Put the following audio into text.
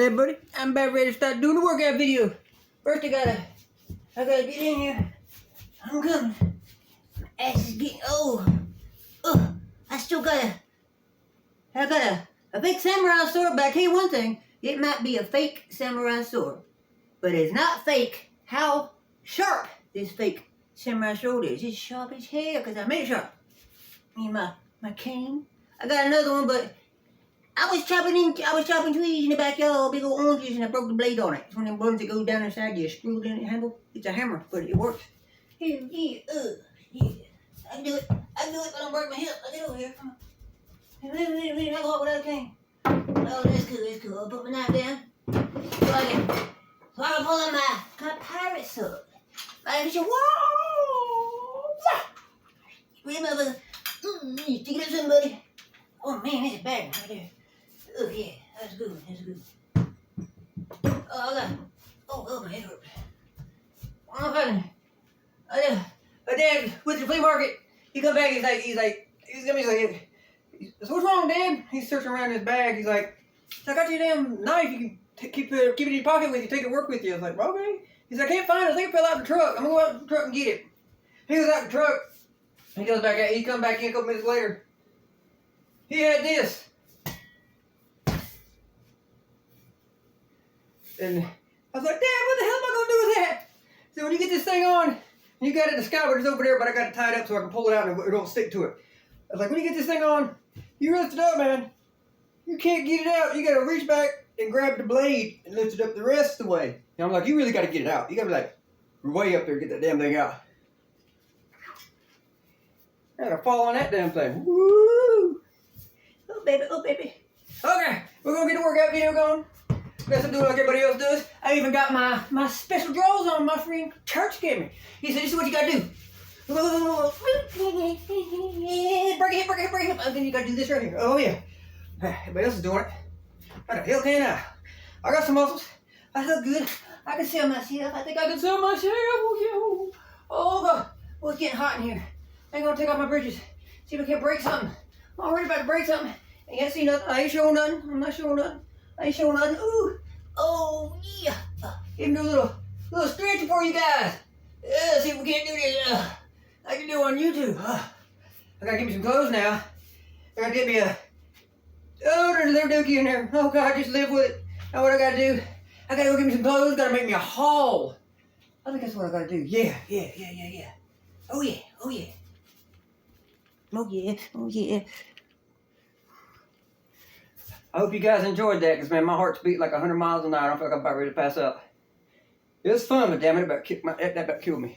Hey buddy, I'm about ready to start doing the workout video. First I gotta get in here. I'm coming. My ass is getting old. I got a fake samurai sword, but I tell you one thing, it might be a fake samurai sword, but it's not fake how sharp this fake samurai sword is. It's sharp as hell because I made it sharp. Me and my cane. I got another one, but I was chopping trees in the backyard, big old oranges, and I broke the blade on it. It's one of them ones that goes down inside you, screwed in the handle. It's a hammer, but it works. Here, yeah. I can do it, but I don't break my hip. I get over here. Come on. I go up without a cane. Oh, that's cool. I'll put my knife down. So I can pull out my pirate sword. I can show, whoa! Remember, you stick it up somebody. Oh man, that's a bad one right there. Oh yeah, that's a good one. Oh, my head hurts. Oh, my dad went to the flea market. He come back, he's like, what's wrong, Dad? He's searching around in his bag. He's like, I got you a damn knife. You can keep it in your pocket with you, take it to work with you. I was like, okay. He's like, I can't find it. I think it fell out the truck. I'm gonna go out the truck and get it. He goes out the truck. He goes back out. He come back in a couple minutes later. He had this. And I was like, Dad, what the hell am I going to do with that? So when you get this thing on, you got it, the scabbard is over there, but I got it tied up so I can pull it out and it don't stick to it. I was like, when you get this thing on, you lift it up, man. You can't get it out. You got to reach back and grab the blade and lift it up the rest of the way. And I'm like, you really got to get it out. You got to be like, way up there to get that damn thing out. I got to fall on that damn thing. Woo! Oh baby. Okay, we're gonna get the workout video going. Guess I'm doing like everybody else does. I even got my special drawers on my friend Church gave me. He said, this is what you gotta do. Break it. And then you gotta do this right here. Oh yeah. Everybody else is doing it. How the hell can I? I got some muscles. I look good. I can sell myself. I think I can sell myself. Oh God. Well, it's getting hot in here. I ain't gonna take off my britches. See if I can't break something. I'm already about to break something. I can't see nothing. I ain't showing nothing. I'm not showing nothing. I ain't showing nothing. Ooh. Oh, yeah. Even do a little stretch for you guys. See if we can't do this. I can do it on YouTube. I gotta get me some clothes now. I gotta get me there's a little dookie in there. Oh, God, just live with it. Now what I gotta do, I gotta go get me some clothes. Gotta make me a haul. I think that's what I gotta do. Yeah. Oh, yeah. I hope you guys enjoyed that, because man, my heart's beat like 100 miles an hour. I feel like I'm about ready to pass out. It was fun, but damn it, that about killed me.